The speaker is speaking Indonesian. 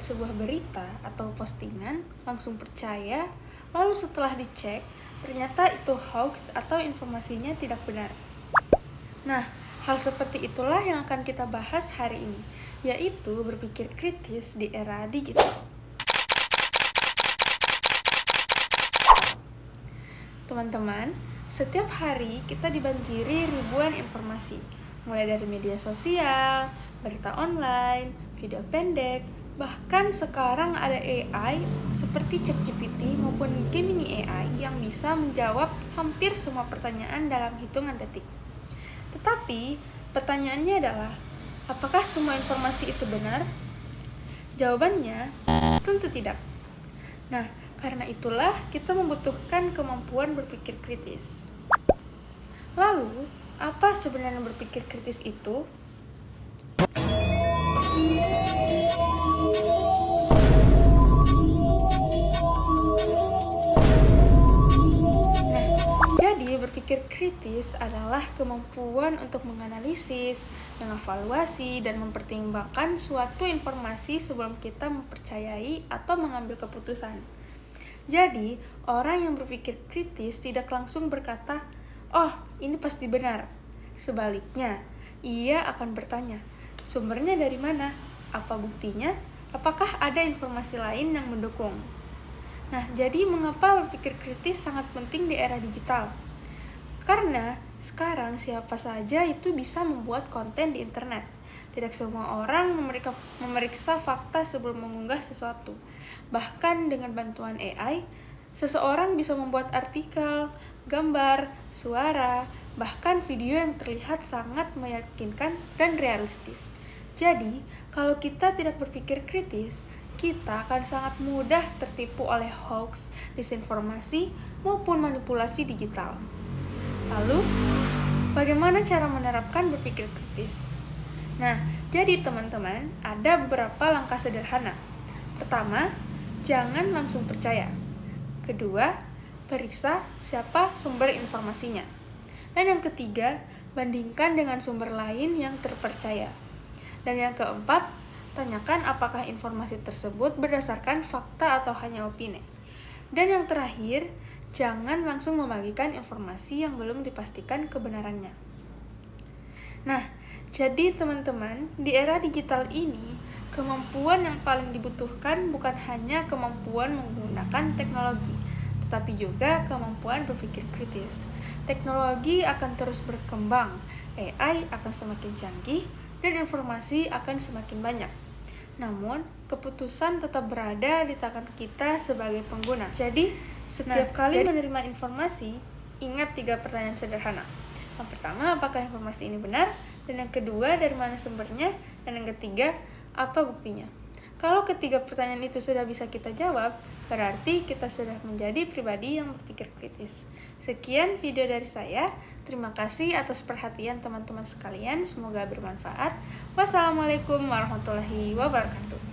melihat sebuah berita atau postingan, langsung percaya, lalu setelah dicek, ternyata itu hoax atau informasinya tidak benar. Nah, hal seperti itulah yang akan kita bahas hari ini, yaitu berpikir kritis di era digital. Teman-teman, setiap hari kita dibanjiri ribuan informasi, mulai dari media sosial, berita online, video pendek, bahkan sekarang ada AI seperti ChatGPT maupun Gemini AI yang bisa menjawab hampir semua pertanyaan dalam hitungan detik. Tetapi, pertanyaannya adalah, apakah semua informasi itu benar? Jawabannya, tentu tidak. Nah, karena itulah kita membutuhkan kemampuan berpikir kritis. Lalu, apa sebenarnya berpikir kritis itu? Jadi, berpikir kritis adalah kemampuan untuk menganalisis, mengevaluasi, dan mempertimbangkan suatu informasi sebelum kita mempercayai atau mengambil keputusan. Jadi, orang yang berpikir kritis tidak langsung berkata, "Oh, ini pasti benar." Sebaliknya, ia akan bertanya, "Sumbernya dari mana? Apa buktinya? Apakah ada informasi lain yang mendukung?" Nah, jadi mengapa berpikir kritis sangat penting di era digital? Karena sekarang siapa saja itu bisa membuat konten di internet. Tidak semua orang memeriksa fakta sebelum mengunggah sesuatu. Bahkan dengan bantuan AI, seseorang bisa membuat artikel, gambar, suara, bahkan video yang terlihat sangat meyakinkan dan realistis. Jadi, kalau kita tidak berpikir kritis, kita akan sangat mudah tertipu oleh hoax, disinformasi, maupun manipulasi digital. Lalu, bagaimana cara menerapkan berpikir kritis? Nah, jadi teman-teman, ada beberapa langkah sederhana. Pertama, jangan langsung percaya. Kedua, periksa siapa sumber informasinya. Dan yang ketiga, bandingkan dengan sumber lain yang terpercaya. Dan yang keempat, tanyakan apakah informasi tersebut berdasarkan fakta atau hanya opini. Dan yang terakhir, jangan langsung membagikan informasi yang belum dipastikan kebenarannya. Nah, jadi teman-teman, di era digital ini, kemampuan yang paling dibutuhkan bukan hanya kemampuan menggunakan teknologi, tetapi juga kemampuan berpikir kritis. Teknologi akan terus berkembang, AI akan semakin canggih, dan informasi akan semakin banyak. Namun, keputusan tetap berada di tangan kita sebagai pengguna. Jadi, setiap kali menerima informasi, ingat 3 pertanyaan sederhana. Yang pertama, apakah informasi ini benar? Dan yang kedua, dari mana sumbernya? Dan yang ketiga, apa buktinya? Kalau ketiga pertanyaan itu sudah bisa kita jawab, berarti kita sudah menjadi pribadi yang berpikir kritis. Sekian video dari saya. Terima kasih atas perhatian teman-teman sekalian. Semoga bermanfaat. Wassalamualaikum warahmatullahi wabarakatuh.